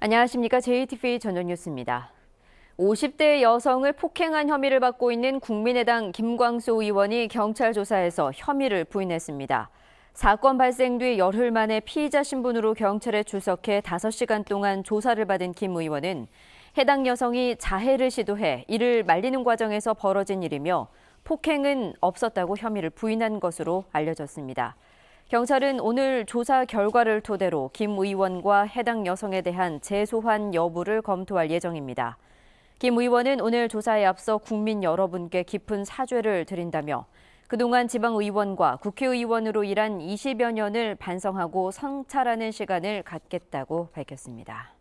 안녕하십니까. JTV 전전 뉴스입니다. 50대 여성을 폭행한 혐의를 받고 있는 국민의당 김광수 의원이 경찰 조사에서 혐의를 부인했습니다. 사건 발생 뒤 열흘 만에 피의자 신분으로 경찰에 출석해 5시간 동안 조사를 받은 김 의원은 해당 여성이 자해를 시도해 이를 말리는 과정에서 벌어진 일이며 폭행은 없었다고 혐의를 부인한 것으로 알려졌습니다. 경찰은 오늘 조사 결과를 토대로 김 의원과 해당 여성에 대한 재소환 여부를 검토할 예정입니다. 김 의원은 오늘 조사에 앞서 국민 여러분께 깊은 사죄를 드린다며 그동안 지방의원과 국회의원으로 일한 20여 년을 반성하고 성찰하는 시간을 갖겠다고 밝혔습니다.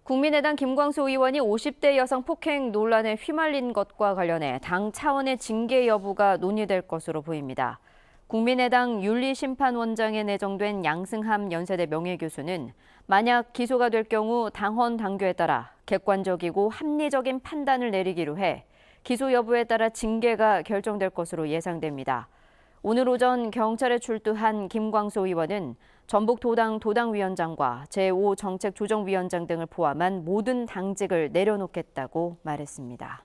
국민의당 김광수 의원이 50대 여성 폭행 논란에 휘말린 것과 관련해 당 차원의 징계 여부가 논의될 것으로 보입니다. 국민의당 윤리심판원장에 내정된 양승함 연세대 명예교수는 만약 기소가 될 경우 당헌 당규에 따라 객관적이고 합리적인 판단을 내리기로 해 기소 여부에 따라 징계가 결정될 것으로 예상됩니다. 오늘 오전 경찰에 출두한 김광수 의원은 전북도당 도당위원장과 제5정책조정위원장 등을 포함한 모든 당직을 내려놓겠다고 말했습니다.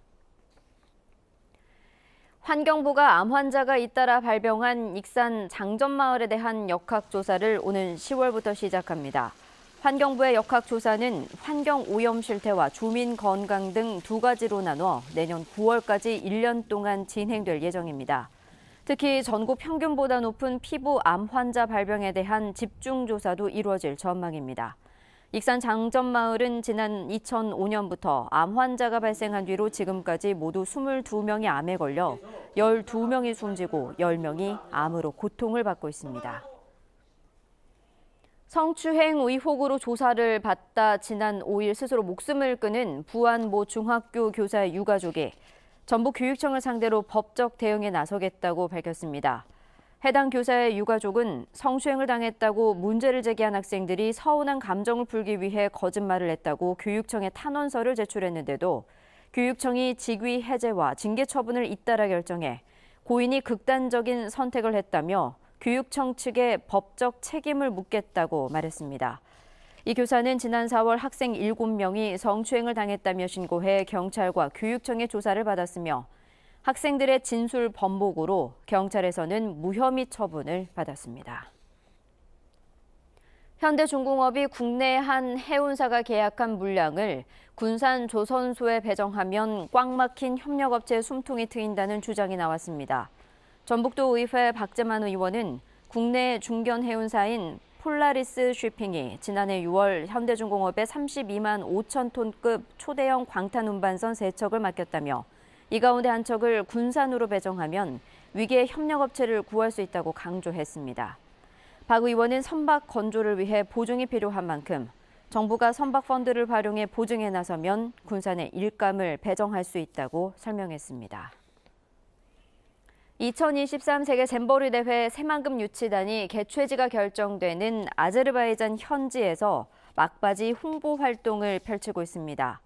환경부가 암 환자가 잇따라 발병한 익산 장전마을에 대한 역학조사를 오는 10월부터 시작합니다. 환경부의 역학조사는 환경오염 실태와 주민 건강 등 두 가지로 나눠 내년 9월까지 1년 동안 진행될 예정입니다. 특히 전국 평균보다 높은 피부 암 환자 발병에 대한 집중조사도 이루어질 전망입니다. 익산 장전마을은 지난 2005년부터 암 환자가 발생한 뒤로 지금까지 모두 22명이 암에 걸려 12명이 숨지고 10명이 암으로 고통을 받고 있습니다. 성추행 의혹으로 조사를 받다 지난 5일 스스로 목숨을 끊은 부안 모 중학교 교사의 유가족이 전북교육청을 상대로 법적 대응에 나서겠다고 밝혔습니다. 해당 교사의 유가족은 성추행을 당했다고 문제를 제기한 학생들이 서운한 감정을 풀기 위해 거짓말을 했다고 교육청에 탄원서를 제출했는데도 교육청이 직위 해제와 징계 처분을 잇따라 결정해 고인이 극단적인 선택을 했다며 교육청 측에 법적 책임을 묻겠다고 말했습니다. 이 교사는 지난 4월 학생 7명이 성추행을 당했다며 신고해 경찰과 교육청의 조사를 받았으며 학생들의 진술 번복으로 경찰에서는 무혐의 처분을 받았습니다. 현대중공업이 국내 한 해운사가 계약한 물량을 군산 조선소에 배정하면 꽉 막힌 협력업체의 숨통이 트인다는 주장이 나왔습니다. 전북도의회 박재만 의원은 국내 중견 해운사인 폴라리스 쉬핑이 지난해 6월 현대중공업에 32만 5천 톤급 초대형 광탄 운반선 3척을 맡겼다며 이 가운데 한 척을 군산으로 배정하면 위기의 협력업체를 구할 수 있다고 강조했습니다. 박 의원은 선박 건조를 위해 보증이 필요한 만큼 정부가 선박 펀드를 활용해 보증에 나서면 군산에 일감을 배정할 수 있다고 설명했습니다. 2023 세계 잼버리 대회 새만금 유치단이 개최지가 결정되는 아제르바이잔 현지에서 막바지 홍보 활동을 펼치고 있습니다.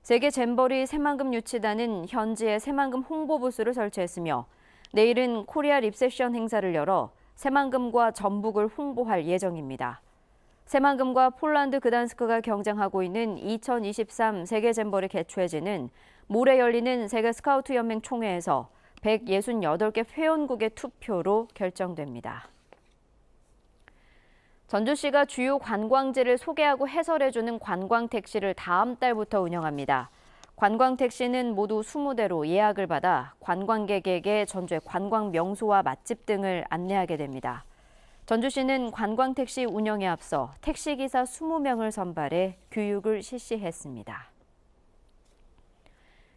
세계 잼버리 새만금 유치단은 현지에 새만금 홍보 부스를 설치했으며 내일은 코리아 립세션 행사를 열어 새만금과 전북을 홍보할 예정입니다. 새만금과 폴란드 그단스크가 경쟁하고 있는 2023 세계 잼버리 개최지는 모레 열리는 세계 스카우트 연맹 총회에서 168개 회원국의 투표로 결정됩니다. 전주시가 주요 관광지를 소개하고 해설해주는 관광택시를 다음 달부터 운영합니다. 관광택시는 모두 20대로 예약을 받아 관광객에게 전주의 관광 명소와 맛집 등을 안내하게 됩니다. 전주시는 관광택시 운영에 앞서 택시기사 20명을 선발해 교육을 실시했습니다.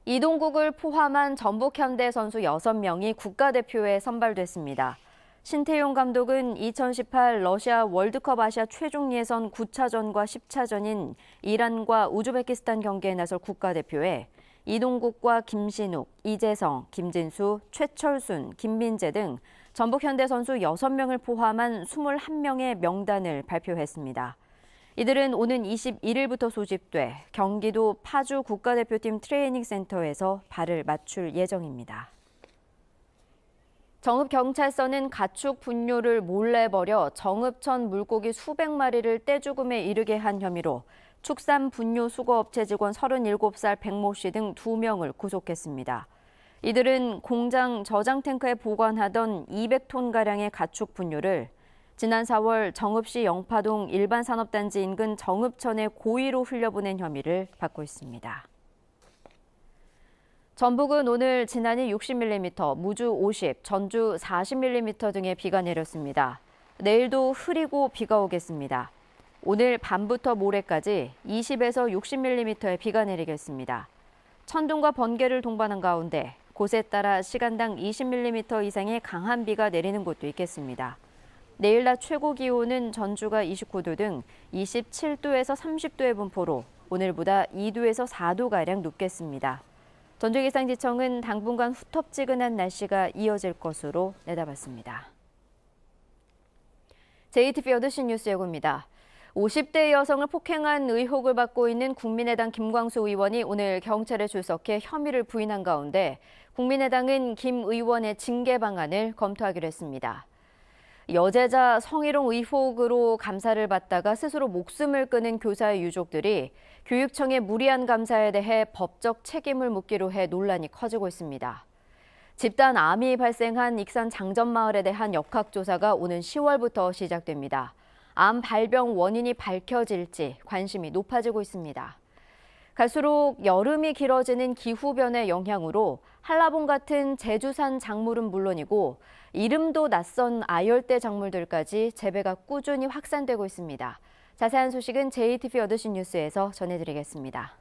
이동국을 포함한 전북 현대 선수 6명이 국가대표에 선발됐습니다. 신태용 감독은 2018 러시아 월드컵 아시아 최종 예선 9차전과 10차전인 이란과 우즈베키스탄 경기에 나설 국가대표에 이동국과 김신욱, 이재성, 김진수, 최철순, 김민재 등 전북 현대 선수 6명을 포함한 21명의 명단을 발표했습니다. 이들은 오는 21일부터 소집돼 경기도 파주 국가대표팀 트레이닝 센터에서 발을 맞출 예정입니다. 정읍경찰서는 가축 분뇨를 몰래 버려 정읍천 물고기 수백 마리를 떼죽음에 이르게 한 혐의로 축산 분뇨 수거업체 직원 37살 백모 씨 등 2명을 구속했습니다. 이들은 공장 저장 탱크에 보관하던 200톤가량의 가축 분뇨를 지난 4월 정읍시 영파동 일반산업단지 인근 정읍천에 고의로 흘려보낸 혐의를 받고 있습니다. 전북은 오늘 지난해 60mm, 무주 50, 전주 40mm 등의 비가 내렸습니다. 내일도 흐리고 비가 오겠습니다. 오늘 밤부터 모레까지 20에서 60mm의 비가 내리겠습니다. 천둥과 번개를 동반한 가운데 곳에 따라 시간당 20mm 이상의 강한 비가 내리는 곳도 있겠습니다. 내일 낮 최고 기온은 전주가 29도 등 27도에서 30도의 분포로 오늘보다 2도에서 4도가량 높겠습니다. 전주기상지청은 당분간 후텁지근한 날씨가 이어질 것으로 내다봤습니다. JTBC 8시 뉴스 예고입니다. 50대 여성을 폭행한 의혹을 받고 있는 국민의당 김광수 의원이 오늘 경찰에 출석해 혐의를 부인한 가운데 국민의당은 김 의원의 징계 방안을 검토하기로 했습니다. 여제자 성희롱 의혹으로 감사를 받다가 스스로 목숨을 끊은 교사의 유족들이 교육청의 무리한 감사에 대해 법적 책임을 묻기로 해 논란이 커지고 있습니다. 집단 암이 발생한 익산 장전마을에 대한 역학조사가 오는 10월부터 시작됩니다. 암 발병 원인이 밝혀질지 관심이 높아지고 있습니다. 갈수록 여름이 길어지는 기후변의 영향으로 한라봉 같은 제주산 작물은 물론이고 이름도 낯선 아열대 작물들까지 재배가 꾸준히 확산되고 있습니다. 자세한 소식은 JTBC 8시 뉴스에서 전해드리겠습니다.